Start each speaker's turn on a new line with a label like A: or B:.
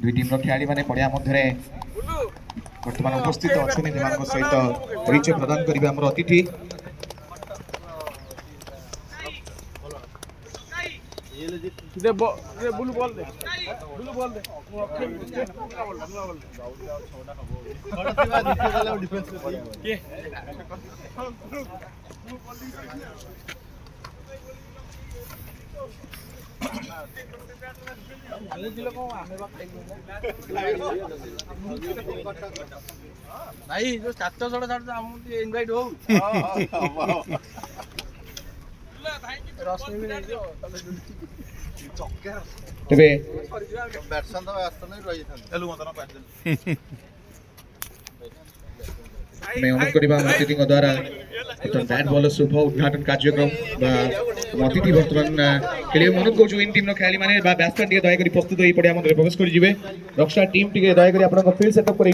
A: दुई टीम खेलाड़ी मैंने पड़िया मध्य बर्तमान उपस्थित अच्छा सहित परिचय प्रदान करेंगे आम अतिथि
B: भाई जो चार छोड़ा छाड़ इनवाइट हो
A: तेरे मैं अनुरोध करबा अतिथि द्वारा बैट बॉल शुभ उद्घाटन कार्यक्रम अतिथि बर्तमान खेल अनुरोध करूँ इन टीम खेलाड़ी मैंने बैट्समैन टे दया प्रस्तुत हो पड़िया मध्य प्रवेश कर रक्षा टीम टे दया फील्ड सेटअप कर